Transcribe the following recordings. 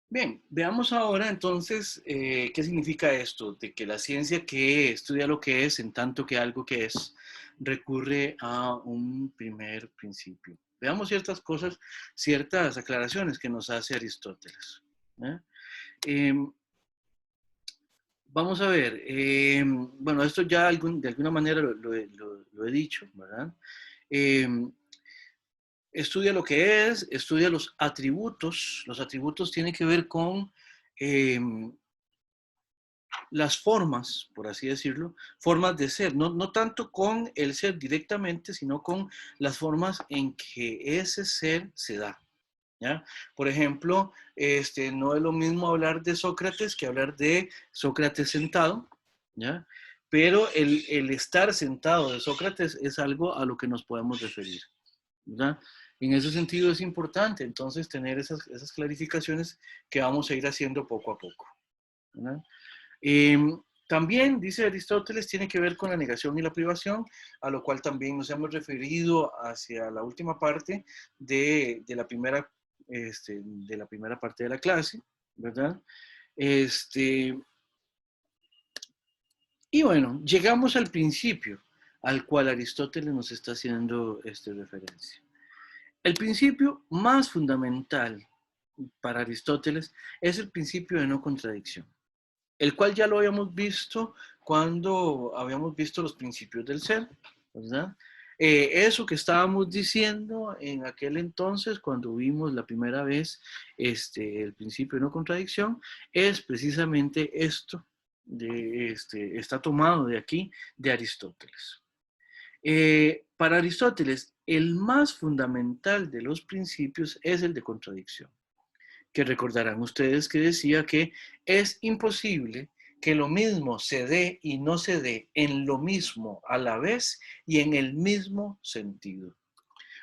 Bien, veamos ahora entonces qué significa esto, de que la ciencia que estudia lo que es en tanto que algo que es recurre a un primer principio. Veamos ciertas cosas, ciertas aclaraciones que nos hace Aristóteles. ¿Eh? Eh, Vamos a ver, bueno, esto ya de alguna manera lo he dicho, ¿verdad? Eh, Estudia lo que es, estudia los atributos tienen que ver con eh, las formas, por así decirlo, formas de ser, no tanto con el ser directamente, sino con las formas en que ese ser se da. ¿Ya? Por ejemplo, no es lo mismo hablar de Sócrates que hablar de Sócrates sentado, ¿ya? Pero el estar sentado de Sócrates es algo a lo que nos podemos referir, ¿verdad? En ese sentido es importante entonces tener esas clarificaciones que vamos a ir haciendo poco a poco, ¿verdad? Eh, También, dice Aristóteles, tiene que ver con la negación y la privación, a lo cual también nos hemos referido hacia la última parte de la primera parte de la clase, ¿verdad? Este, y bueno, llegamos al principio al cual Aristóteles nos está haciendo referencia. El principio más fundamental para Aristóteles es el principio de no contradicción, el cual ya lo habíamos visto cuando habíamos visto los principios del ser, ¿verdad? Eso que estábamos diciendo en aquel entonces, cuando vimos la primera vez el principio de no contradicción, es precisamente esto, está tomado de aquí, de Aristóteles. Para Aristóteles, el más fundamental de los principios es el de contradicción, que recordarán ustedes que decía que es imposible que lo mismo se dé y no se dé en lo mismo a la vez y en el mismo sentido.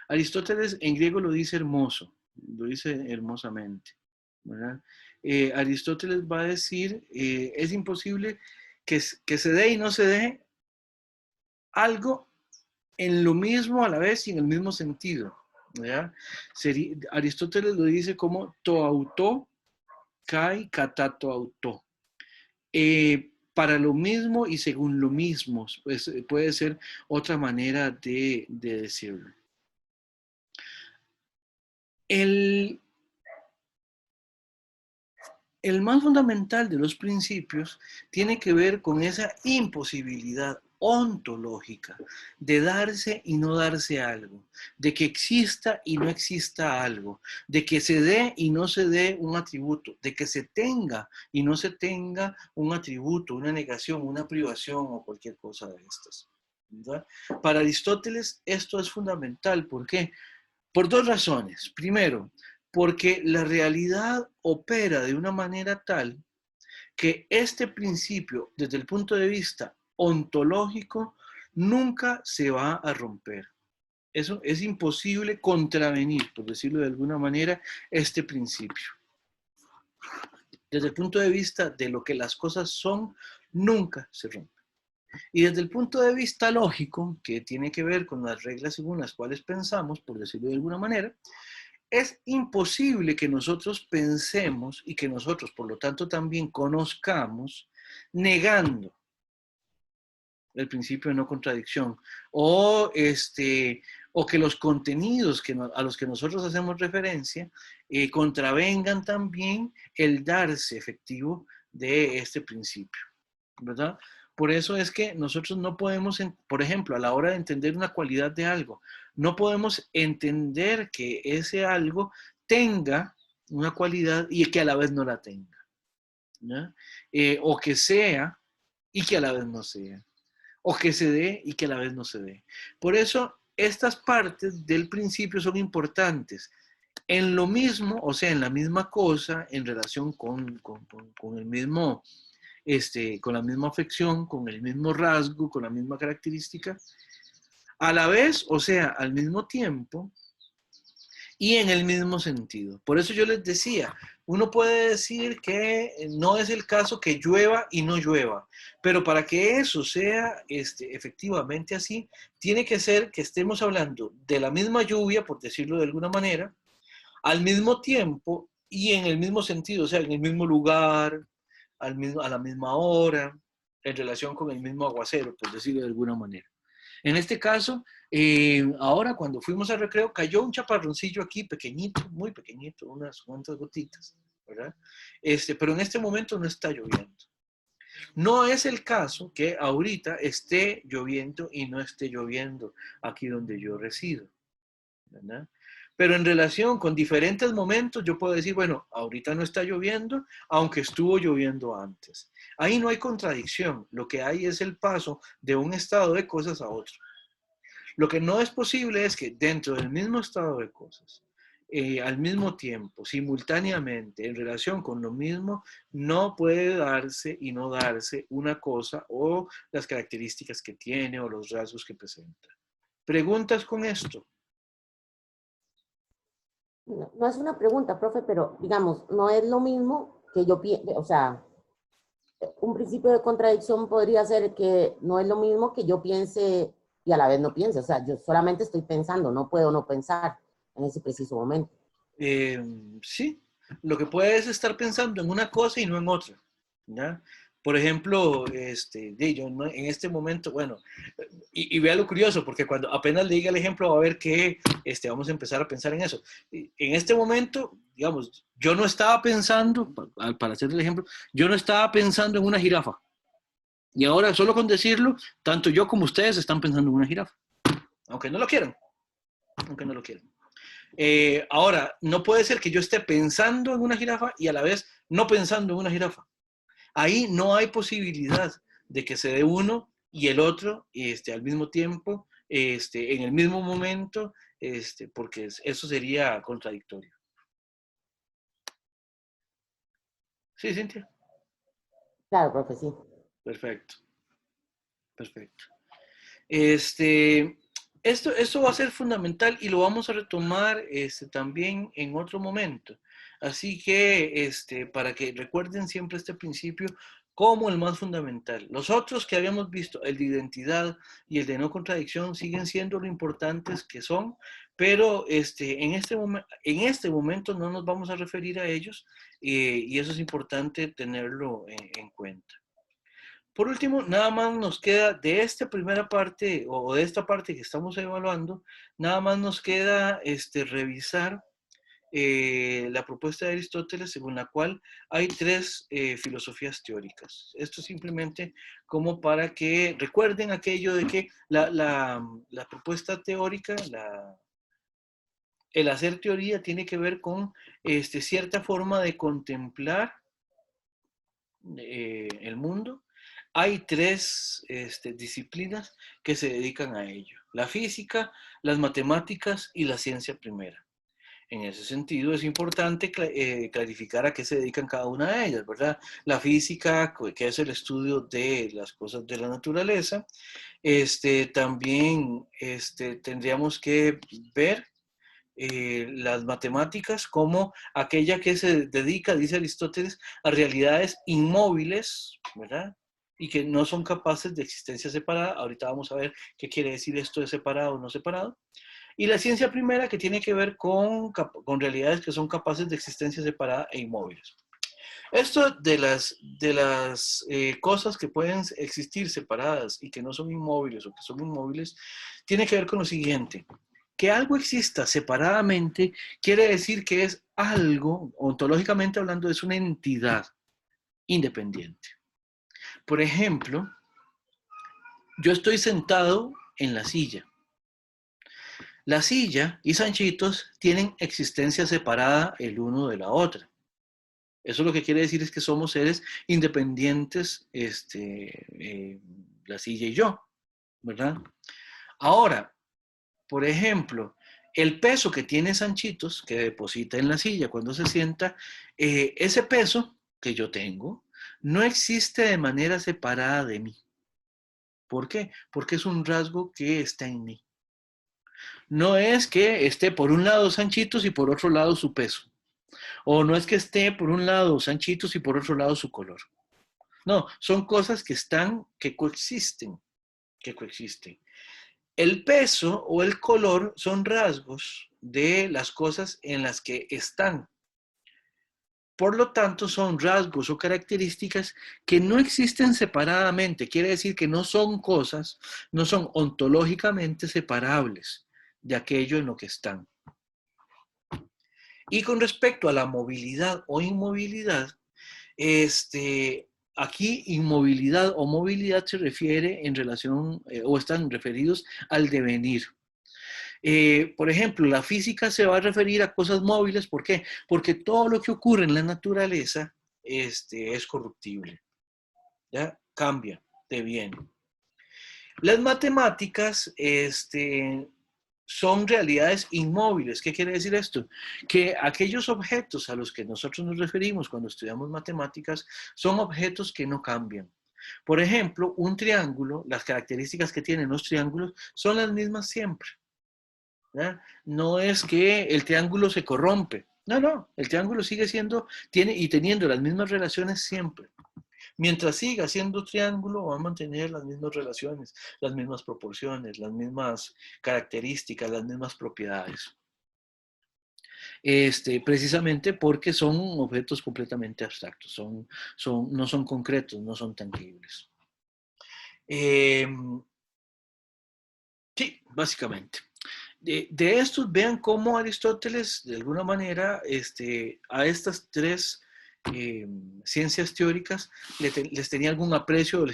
Aristóteles en griego lo dice hermoso, lo dice hermosamente, ¿verdad? Aristóteles va a decir, es imposible que se dé y no se dé algo en lo mismo a la vez y en el mismo sentido. ¿Ya? Aristóteles lo dice como to auto kai katato auto. Para lo mismo y según lo mismo, pues puede ser otra manera de decirlo. El, el más fundamental de los principios tiene que ver con esa imposibilidad ontológica de darse y no darse algo, de que exista y no exista algo, de que se dé y no se dé un atributo, de que se tenga y no se tenga un atributo, una negación, una privación o cualquier cosa de estas, ¿verdad? Para Aristóteles esto es fundamental. ¿Por qué? Por dos razones. Primero, porque la realidad opera de una manera tal que este principio, desde el punto de vista ontológico, nunca se va a romper. Eso es imposible contravenir, por decirlo de alguna manera, este principio. Desde el punto de vista de lo que las cosas son, nunca se rompe. Y desde el punto de vista lógico, que tiene que ver con las reglas según las cuales pensamos, por decirlo de alguna manera, es imposible que nosotros pensemos y que nosotros, por lo tanto, también conozcamos negando el principio de no contradicción o que los contenidos a los que nosotros hacemos referencia contravengan también el darse efectivo de este principio, ¿verdad? Por eso es que nosotros no podemos, por ejemplo, a la hora de entender una cualidad de algo, no podemos entender que ese algo tenga una cualidad y que a la vez no la tenga, ¿ya? O que sea y que a la vez no sea, o que se dé y que a la vez no se dé. Por eso estas partes del principio son importantes. En lo mismo, o sea, en la misma cosa, en relación con el mismo con la misma afección, con el mismo rasgo, con la misma característica, a la vez, o sea, al mismo tiempo y en el mismo sentido. Por eso yo les decía, uno puede decir que no es el caso que llueva y no llueva, pero para que eso sea efectivamente así, tiene que ser que estemos hablando de la misma lluvia, por decirlo de alguna manera, al mismo tiempo y en el mismo sentido, o sea, en el mismo lugar, a la misma hora, en relación con el mismo aguacero, por decirlo de alguna manera. En este caso, ahora cuando fuimos al recreo, cayó un chaparroncillo aquí, pequeñito, muy pequeñito, unas cuantas gotitas, ¿verdad? Pero en este momento no está lloviendo. No es el caso que ahorita esté lloviendo y no esté lloviendo aquí donde yo resido, ¿verdad? Pero en relación con diferentes momentos, yo puedo decir, bueno, ahorita no está lloviendo, aunque estuvo lloviendo antes. Ahí no hay contradicción, lo que hay es el paso de un estado de cosas a otro. Lo que no es posible es que dentro del mismo estado de cosas, al mismo tiempo, simultáneamente, en relación con lo mismo, no puede darse y no darse una cosa o las características que tiene o los rasgos que presenta. ¿Preguntas con esto? No, no es una pregunta, profe, pero digamos, no es lo mismo que yo piense, o sea, un principio de contradicción podría ser que no es lo mismo que yo piense y a la vez no piense, o sea, yo solamente estoy pensando, no puedo no pensar en ese preciso momento. Sí, lo que puedes estar pensando en una cosa y no en otra, ¿ya? Por ejemplo, yo en este momento, bueno, y vea lo curioso, porque cuando apenas le diga el ejemplo va a ver que vamos a empezar a pensar en eso. En este momento, digamos, yo no estaba pensando, para hacer el ejemplo, yo no estaba pensando en una jirafa. Y ahora, solo con decirlo, tanto yo como ustedes están pensando en una jirafa, aunque no lo quieran, aunque no lo quieran. Ahora, no puede ser que yo esté pensando en una jirafa y a la vez no pensando en una jirafa. Ahí no hay posibilidad de que se dé uno y el otro al mismo tiempo, en el mismo momento, porque eso sería contradictorio. Sí, Cintia. Claro, profe, sí. Perfecto, perfecto. Este, esto va a ser fundamental y lo vamos a retomar también en otro momento. Así que para que recuerden siempre este principio como el más fundamental. Los otros que habíamos visto, el de identidad y el de no contradicción, siguen siendo lo importantes que son, pero en este momento no nos vamos a referir a ellos y eso es importante tenerlo en cuenta. Por último, nada más nos queda de esta primera parte o de esta parte que estamos evaluando, nada más nos queda revisar la propuesta de Aristóteles según la cual hay tres filosofías teóricas. Esto simplemente como para que recuerden aquello de que la propuesta teórica, el hacer teoría tiene que ver con cierta forma de contemplar el mundo. Hay tres disciplinas que se dedican a ello: la física, las matemáticas y la ciencia primera. En ese sentido es importante clarificar a qué se dedican cada una de ellas, ¿verdad? La física, que es el estudio de las cosas de la naturaleza. También tendríamos que ver las matemáticas como aquella que se dedica, dice Aristóteles, a realidades inmóviles, ¿verdad? Y que no son capaces de existencia separada. Ahorita vamos a ver qué quiere decir esto de separado o no separado. Y la ciencia primera, que tiene que ver con realidades que son capaces de existencia separada e inmóviles. Esto de las cosas que pueden existir separadas y que no son inmóviles o que son inmóviles, tiene que ver con lo siguiente. Que algo exista separadamente quiere decir que es algo, ontológicamente hablando, es una entidad independiente. Por ejemplo, yo estoy sentado en la silla. La silla y Sanchitos tienen existencia separada el uno de la otra. Eso lo que quiere decir es que somos seres independientes, la silla y yo, ¿verdad? Ahora, por ejemplo, el peso que tiene Sanchitos, que deposita en la silla cuando se sienta, ese peso que yo tengo, no existe de manera separada de mí. ¿Por qué? Porque es un rasgo que está en mí. No es que esté por un lado Sanchitos y por otro lado su peso. O no es que esté por un lado Sanchitos y por otro lado su color. No, son cosas que coexisten, que coexisten. El peso o el color son rasgos de las cosas en las que están. Por lo tanto, son rasgos o características que no existen separadamente. Quiere decir que no son cosas, no son ontológicamente separables de aquello en lo que están. Y con respecto a la movilidad o inmovilidad, aquí inmovilidad o movilidad se refiere en relación o están referidos al devenir. Por ejemplo, la física se va a referir a cosas móviles. ¿Por qué? Porque todo lo que ocurre en la naturaleza es corruptible, ¿ya? Cambia, deviene. Las matemáticas son realidades inmóviles. ¿Qué quiere decir esto? Que aquellos objetos a los que nosotros nos referimos cuando estudiamos matemáticas son objetos que no cambian. Por ejemplo, un triángulo, las características que tienen los triángulos son las mismas siempre. ¿Ya? No es que el triángulo se corrompe. No, no, el triángulo sigue siendo, tiene y teniendo las mismas relaciones siempre. Mientras siga siendo triángulo, va a mantener las mismas relaciones, las mismas proporciones, las mismas características, las mismas propiedades. Precisamente porque son objetos completamente abstractos, no son concretos, no son tangibles. Sí, básicamente. De estos, vean cómo Aristóteles, de alguna manera, a estas tres ciencias teóricas les tenía algún aprecio o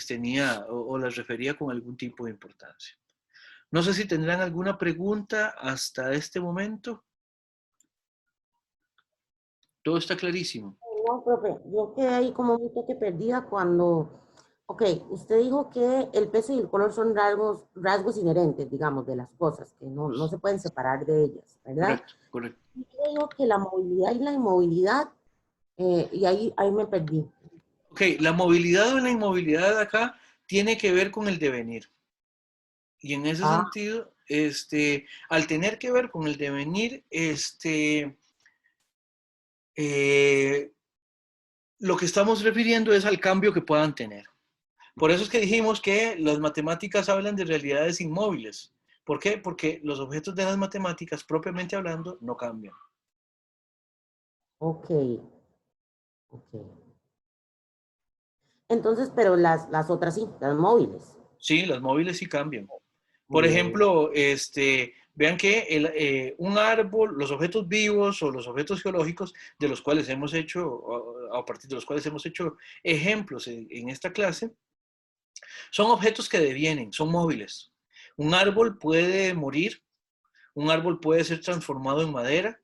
o las refería con algún tipo de importancia. No sé si tendrán alguna pregunta hasta este momento. Todo está clarísimo. No, profe, yo quedé ahí como un toque perdida cuando, ok, usted dijo que el peso y el color son rasgos inherentes, digamos, de las cosas, que no se pueden separar de ellas, ¿verdad? Correcto, correcto. Y yo digo que la movilidad y la inmovilidad, y ahí me perdí. Ok, la movilidad o la inmovilidad de acá tiene que ver con el devenir. Y en ese Ah, sentido, al tener que ver con el devenir, lo que estamos refiriendo es al cambio que puedan tener. Por eso es que dijimos que las matemáticas hablan de realidades inmóviles. ¿Por qué? Porque los objetos de las matemáticas, propiamente hablando, no cambian. ok, ok. Entonces, pero las otras sí, las móviles. Sí, las móviles sí cambian. Muy Por bien. ejemplo, vean que un árbol, los objetos vivos o los objetos geológicos de los cuales hemos hecho, a partir de los cuales hemos hecho ejemplos en esta clase, son objetos que devienen, son móviles. Un árbol puede morir, un árbol puede ser transformado en madera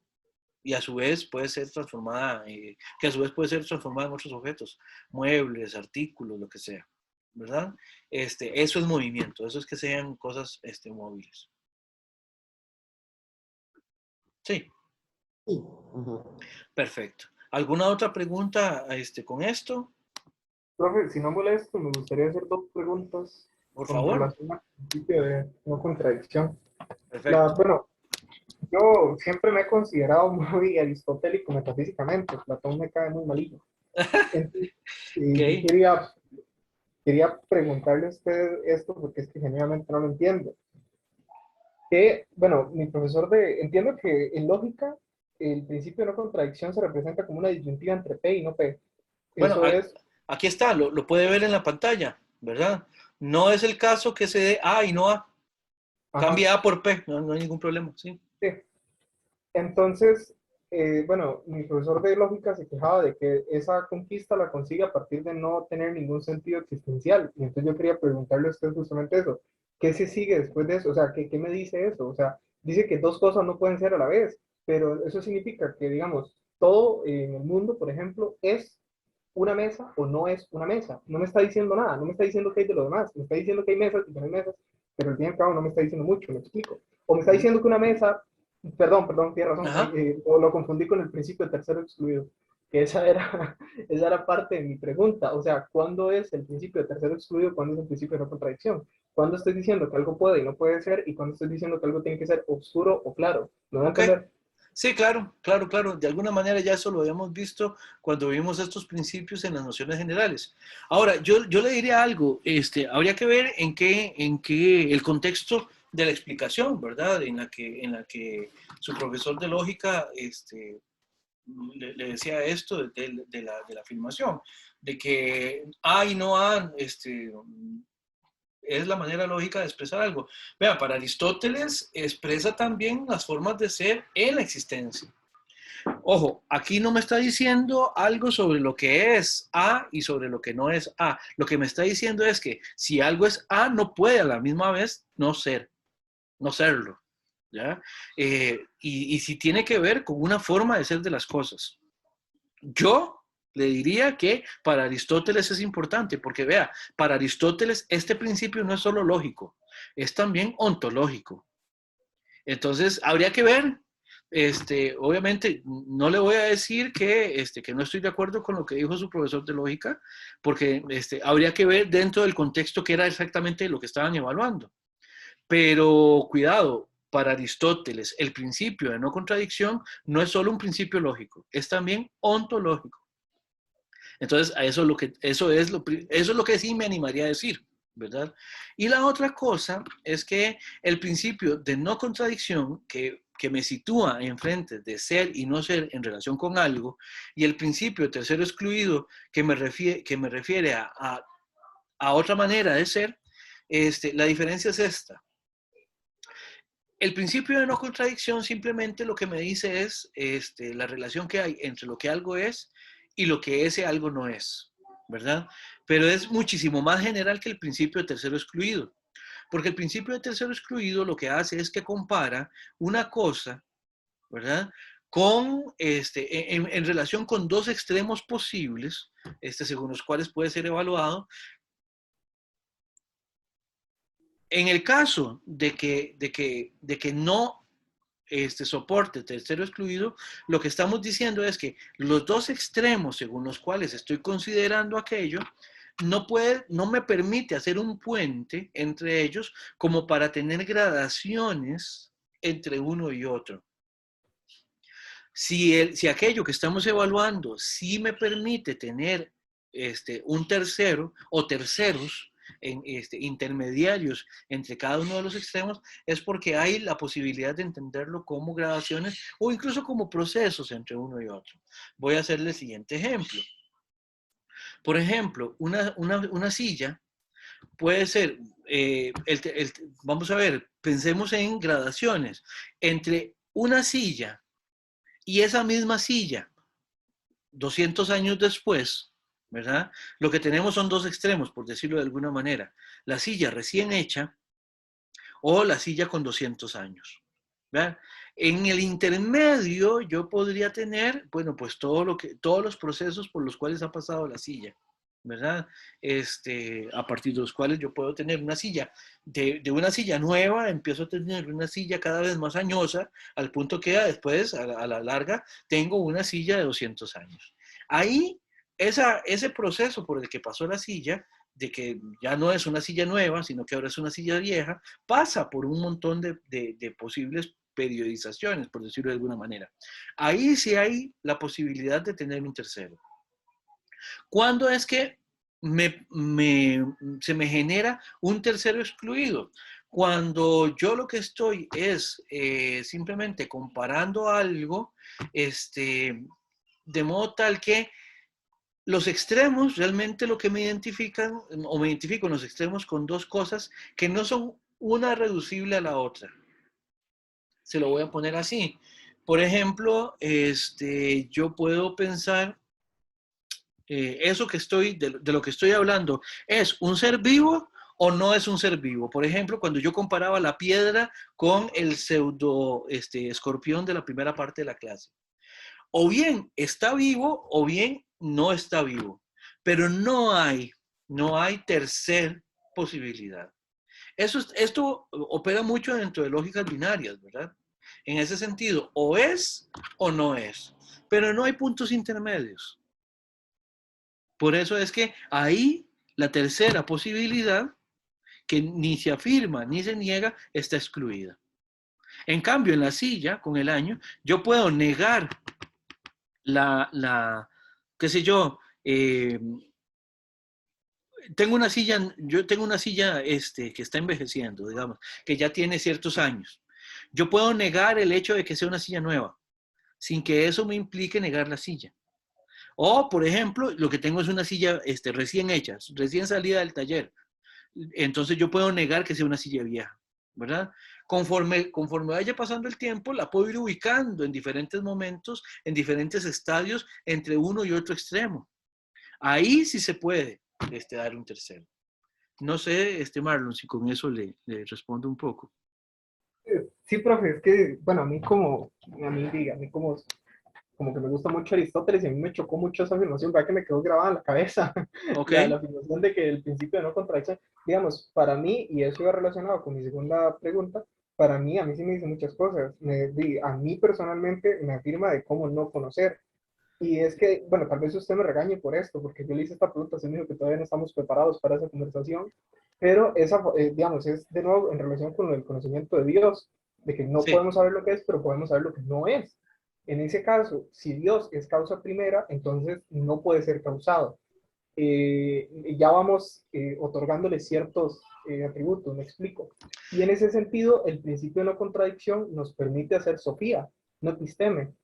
y a su vez puede ser transformada, que a su vez puede ser transformada en otros objetos, muebles, artículos, lo que sea, ¿verdad? Eso es movimiento, eso es que sean cosas móviles. Sí, Sí. Ujú. perfecto. ¿Alguna otra pregunta con esto? Profe, si no molesto, me gustaría hacer dos preguntas Por con favor. relación al principio de no contradicción. Perfecto. Bueno, yo siempre me he considerado muy aristotélico metafísicamente. Platón me cae muy malillo. Entonces, yo Ok. quería preguntarle a usted esto porque es que genuinamente no lo entiendo. Que, bueno, mi profesor entiendo que en lógica el principio de no contradicción se representa como una disyuntiva entre P y no P. Bueno, Eso es, aquí está, lo puede ver en la pantalla, ¿verdad? No es el caso que se dé A y no A. ajá, Cambia A por P, no hay ningún problema, ¿sí? sí. Entonces, bueno, mi profesor de lógica se quejaba de que esa conquista la consigue a partir de no tener ningún sentido existencial. Y entonces yo quería preguntarle a usted justamente eso. ¿Qué se sigue después de eso? O sea, ¿qué me dice eso? O sea, dice que dos cosas no pueden ser a la vez, pero eso significa que, digamos, todo en el mundo, por ejemplo, es una mesa o no es una mesa. No me está diciendo nada, no me está diciendo qué hay de lo demás. Me está diciendo que hay mesas y que no hay mesas, pero al fin y al cabo no me está diciendo mucho, me explico. O me está diciendo que una mesa, perdón, tiene razón, Ajá. lo confundí con el principio de tercero excluido, que esa era parte de mi pregunta. O sea, ¿cuándo es el principio de tercero excluido? ¿Cuándo es el principio de no contradicción? ¿Cuándo estoy diciendo que algo puede y no puede ser? ¿Y cuándo estoy diciendo que algo tiene que ser oscuro o claro? ¿Me voy a Ok. entender? Sí, claro, claro, claro. De alguna manera ya eso lo habíamos visto cuando vimos estos principios en las nociones generales. Ahora, yo le diría algo, habría que ver en qué el contexto de la explicación, ¿verdad? En la que su profesor de lógica le decía esto de la afirmación, de que A y no A es la manera lógica de expresar algo. Vea, para Aristóteles expresa también las formas de ser en la existencia. Ojo, aquí no me está diciendo algo sobre lo que es A y sobre lo que no es A. Lo que me está diciendo es que si algo es A, no puede a la misma vez no ser, no serlo. ¿Ya? Y si tiene que ver con una forma de ser de las cosas. Yo le diría que para Aristóteles es importante, porque vea, para Aristóteles este principio no es solo lógico, es también ontológico. Entonces, habría que ver, obviamente, no le voy a decir que no estoy de acuerdo con lo que dijo su profesor de lógica, porque habría que ver dentro del contexto que era exactamente lo que estaban evaluando. Pero cuidado, para Aristóteles, el principio de no contradicción no es solo un principio lógico, es también ontológico. Entonces, eso es lo que sí me animaría a decir, ¿verdad? Y la otra cosa es que el principio de no contradicción, que me sitúa enfrente de ser y no ser en relación con algo, y el principio tercero excluido, que me refiere a otra manera de ser, la diferencia es esta. El principio de no contradicción simplemente lo que me dice es la relación que hay entre lo que algo es y lo que ese algo no es, ¿verdad? Pero es muchísimo más general que el principio de tercero excluido, porque el principio de tercero excluido lo que hace es que compara una cosa, ¿verdad? En relación con dos extremos posibles, según los cuales puede ser evaluado. En el caso de que no soporte tercero excluido, lo que estamos diciendo es que los dos extremos según los cuales estoy considerando aquello, no me permite hacer un puente entre ellos como para tener gradaciones entre uno y otro. Si aquello que estamos evaluando sí me permite tener un tercero o terceros intermediarios entre cada uno de los extremos, es porque hay la posibilidad de entenderlo como gradaciones o incluso como procesos entre uno y otro. Voy a hacerle el siguiente ejemplo. Por ejemplo, una silla puede ser, vamos a ver, pensemos en gradaciones entre una silla y esa misma silla 200 años después, ¿verdad? Lo que tenemos son dos extremos, por decirlo de alguna manera. La silla recién hecha o la silla con 200 años, ¿verdad? En el intermedio yo podría tener, bueno, pues todos los procesos por los cuales ha pasado la silla, ¿verdad? A partir de los cuales yo puedo tener una silla, de una silla nueva, empiezo a tener una silla cada vez más añosa, al punto que después, a la larga, tengo una silla de 200 años. Ahí, ese proceso por el que pasó la silla, de que ya no es una silla nueva, sino que ahora es una silla vieja, pasa por un montón de posibles periodizaciones, por decirlo de alguna manera. Ahí sí hay la posibilidad de tener un tercero. ¿Cuándo es que se me genera un tercero excluido? Cuando yo lo que estoy es simplemente comparando algo, de modo tal que los extremos realmente lo que me identifican, o me identifico en los extremos con dos cosas que no son una reducible a la otra. Se lo voy a poner así. Por ejemplo, yo puedo pensar, eso que de lo que estoy hablando, ¿es un ser vivo o no es un ser vivo? Por ejemplo, cuando yo comparaba la piedra con el pseudo escorpión de la primera parte de la clase. O bien está vivo o bien no está vivo. Pero no hay tercer posibilidad. Esto opera mucho dentro de lógicas binarias, ¿verdad? En ese sentido, o es o no es. Pero no hay puntos intermedios. Por eso es que ahí la tercera posibilidad, que ni se afirma ni se niega, está excluida. En cambio, en la silla, con el año, yo puedo negar qué sé yo, yo tengo una silla que está envejeciendo, digamos, que ya tiene ciertos años. Yo puedo negar el hecho de que sea una silla nueva. sin que eso me implique negar la silla. O, por ejemplo, lo que tengo es una silla recién hecha, recién salida del taller. Entonces yo puedo negar que sea una silla vieja, ¿verdad? Conforme vaya pasando el tiempo, la puedo ir ubicando en diferentes momentos, en diferentes estadios, entre uno y otro extremo. Ahí sí se puede dar un tercero. No sé, Marlon, si con eso le respondo un poco. Sí, profe, es que, bueno, a mí como que me gusta mucho Aristóteles y a mí me chocó mucho esa afirmación, ¿verdad? Que me quedó grabada en la cabeza, Ok. la afirmación de que el principio de no contradicción, digamos, para mí, y eso iba relacionado con mi segunda pregunta, para mí, a mí sí me dice muchas cosas, a mí personalmente me afirma de cómo no conocer, y es que, bueno, tal vez usted me regañe por esto, porque yo le hice esta pregunta, se me dijo que todavía no estamos preparados para esa conversación, pero esa, digamos, es de nuevo en relación con el conocimiento de Dios, de que no Sí. podemos saber lo que es, pero podemos saber lo que no es. En ese caso, si Dios es causa primera, entonces no puede ser causado. Ya vamos otorgándole ciertos atributos, me explico. Y en ese sentido, el principio de no contradicción nos permite hacer Sofía, no episteme.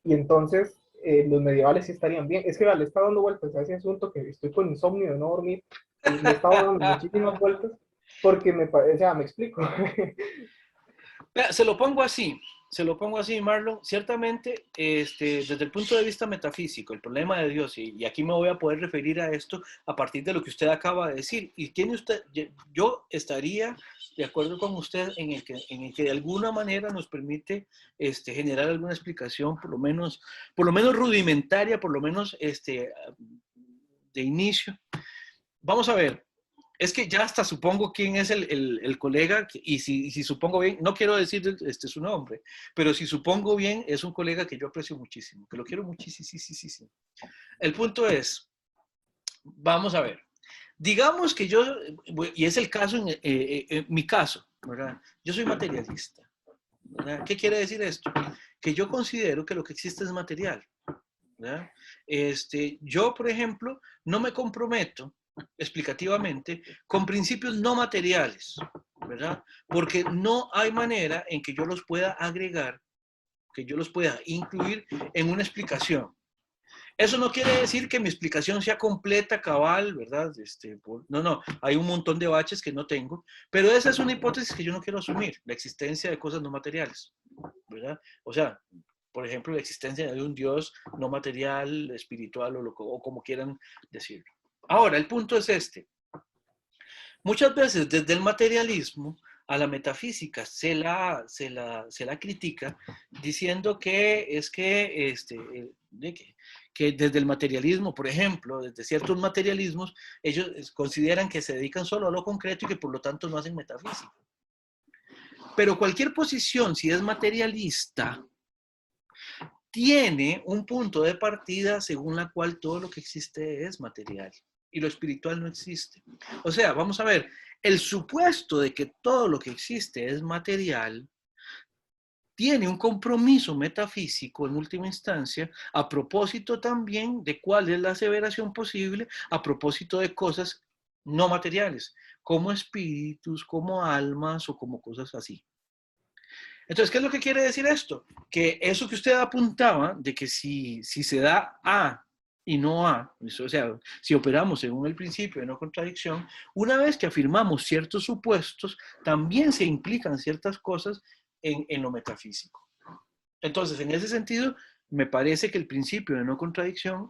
Y entonces los medievales sí estarían bien. Es que le está dando vueltas a ese asunto que estoy con insomnio de no dormir. Y le estaba dando muchísimas vueltas porque o sea, me explico. Vea, se lo pongo así, Marlon. Ciertamente, desde el punto de vista metafísico, el problema de Dios, y aquí me voy a poder referir a esto a partir de lo que usted acaba de decir, y tiene usted, yo estaría de acuerdo con usted en el que de alguna manera nos permite generar alguna explicación, por lo menos rudimentaria, por lo menos de inicio. Vamos a ver. Es que ya hasta supongo quién es el colega, y si supongo bien, no quiero decir su nombre, pero si supongo bien, es un colega que yo aprecio muchísimo, que lo quiero muchísimo. El punto es, vamos a ver, digamos que yo, y es el caso, en mi caso, ¿verdad? Yo soy materialista, ¿verdad? ¿Qué quiere decir esto? Que yo considero que lo que existe es material, ¿verdad? Yo, por ejemplo, no me comprometo explicativamente con principios no materiales, ¿verdad? Porque no hay manera en que yo los pueda agregar, que yo los pueda incluir en una explicación. Eso no quiere decir que mi explicación sea completa, cabal, ¿verdad? No, hay un montón de baches que no tengo, pero esa es una hipótesis que yo no quiero asumir, la existencia de cosas no materiales, ¿verdad? O sea, por ejemplo, la existencia de un Dios no material, espiritual o como quieran decirlo. Ahora, el punto es este. Muchas veces desde el materialismo a la metafísica se la critica diciendo que es que desde el materialismo, por ejemplo, desde ciertos materialismos, ellos consideran que se dedican solo a lo concreto y que por lo tanto no hacen metafísica. Pero cualquier posición, si es materialista, tiene un punto de partida según la cual todo lo que existe es material y lo espiritual no existe. O sea, vamos a ver, el supuesto de que todo lo que existe es material tiene un compromiso metafísico en última instancia a propósito también de cuál es la aseveración posible a propósito de cosas no materiales, como espíritus, como almas o como cosas así. Entonces, ¿qué es lo que quiere decir esto? Que eso que usted apuntaba, de que si se da A y no A, o sea, si operamos según el principio de no contradicción, una vez que afirmamos ciertos supuestos, también se implican ciertas cosas en lo metafísico. Entonces, en ese sentido, me parece que el principio de no contradicción,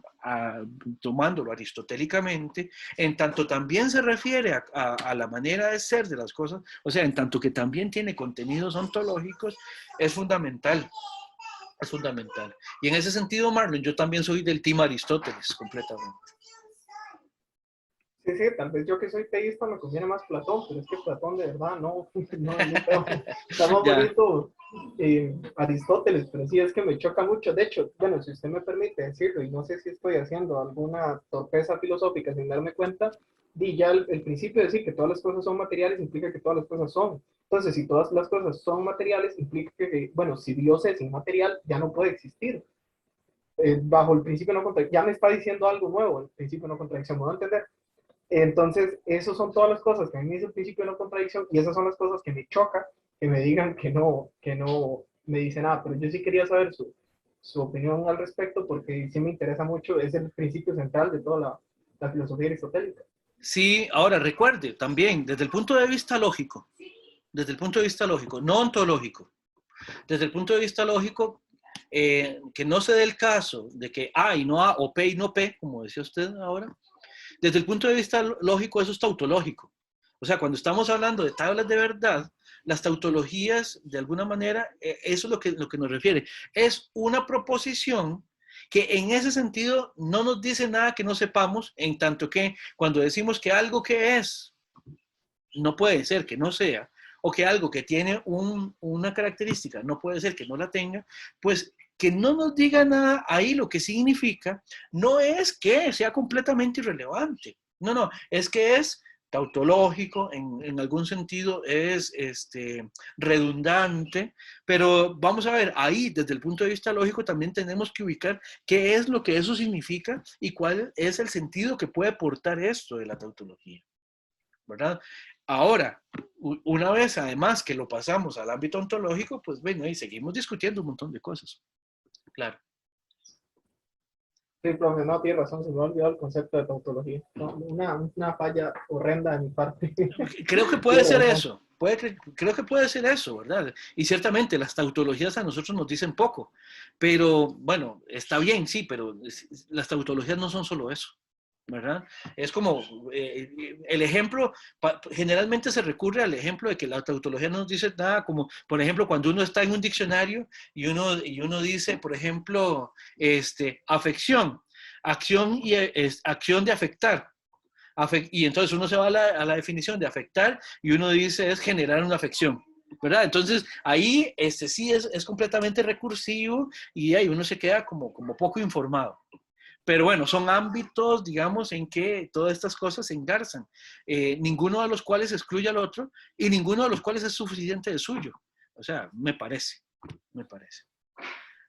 tomándolo aristotélicamente, en tanto también se refiere a la manera de ser de las cosas, o sea, en tanto que también tiene contenidos ontológicos, es fundamental. Es fundamental. Y en ese sentido, Marlon, yo también soy del team Aristóteles, completamente. Sí, tal vez yo que soy teísta me conviene más Platón, pero es que Platón de verdad no está más bonito Aristóteles, pero sí es que me choca mucho. De hecho, bueno, si usted me permite decirlo, y no sé si estoy haciendo alguna torpeza filosófica sin darme cuenta, di ya el principio de decir que todas las cosas son materiales implica que todas las cosas son. Entonces, si todas las cosas son materiales, implica que, bueno, si Dios es inmaterial, ya no puede existir. Bajo el principio de no contradicción, ya me está diciendo algo nuevo, el principio de no contradicción, ¿me voy a entender? Entonces, esas son todas las cosas que a mí me dice el principio de no contradicción y esas son las cosas que me choca, que me digan que no me dicen nada, pero yo sí quería saber su opinión al respecto, porque sí me interesa mucho, es el principio central de toda la filosofía aristotélica. Sí, ahora recuerde también, desde el punto de vista lógico, no ontológico, desde el punto de vista lógico, que no se dé el caso de que A y no A o P y no P, como decía usted ahora, desde el punto de vista lógico eso es tautológico. O sea, cuando estamos hablando de tablas de verdad, las tautologías, de alguna manera, eso es lo que nos refiere. Es una proposición que en ese sentido no nos dice nada que no sepamos, en tanto que cuando decimos que algo que es no puede ser que no sea, o que algo que tiene una característica no puede ser que no la tenga, pues que no nos diga nada ahí lo que significa no es que sea completamente irrelevante, no, es que es tautológico, en algún sentido es redundante, pero vamos a ver, ahí desde el punto de vista lógico también tenemos que ubicar qué es lo que eso significa y cuál es el sentido que puede portar esto de la tautología, ¿verdad? Ahora, una vez además que lo pasamos al ámbito ontológico, pues bueno, y seguimos discutiendo un montón de cosas, claro. Sí, profe, no, tiene razón, se me ha olvidado el concepto de tautología. No, una falla horrenda de mi parte. Creo que puede ser eso, creo que puede ser eso, ¿verdad? Y ciertamente las tautologías a nosotros nos dicen poco, pero bueno, está bien, sí, pero las tautologías no son solo eso, ¿verdad? Es como el ejemplo, generalmente se recurre al ejemplo de que la tautología no nos dice nada, como por ejemplo cuando uno está en un diccionario y uno dice, por ejemplo, afección, acción y acción de afectar. Y entonces uno se va a la definición de afectar y uno dice es generar una afección, ¿verdad? Entonces ahí sí es completamente recursivo y ahí uno se queda como poco informado. Pero bueno, son ámbitos, digamos, en que todas estas cosas se engarzan, ninguno de los cuales excluye al otro y ninguno de los cuales es suficiente de suyo. O sea, me parece.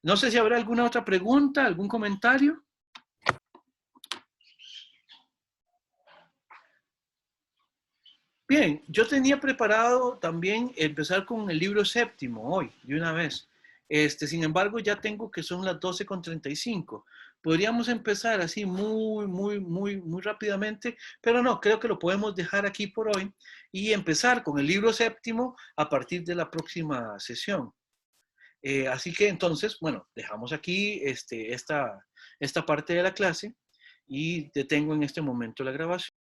No sé si habrá alguna otra pregunta, algún comentario. Bien, yo tenía preparado también empezar con el libro séptimo hoy, de una vez. Sin embargo, ya tengo que son las 12:35. Podríamos empezar así muy rápidamente, pero no, creo que lo podemos dejar aquí por hoy y empezar con el libro séptimo a partir de la próxima sesión. Así que entonces, bueno, dejamos aquí esta parte de la clase y detengo en este momento la grabación.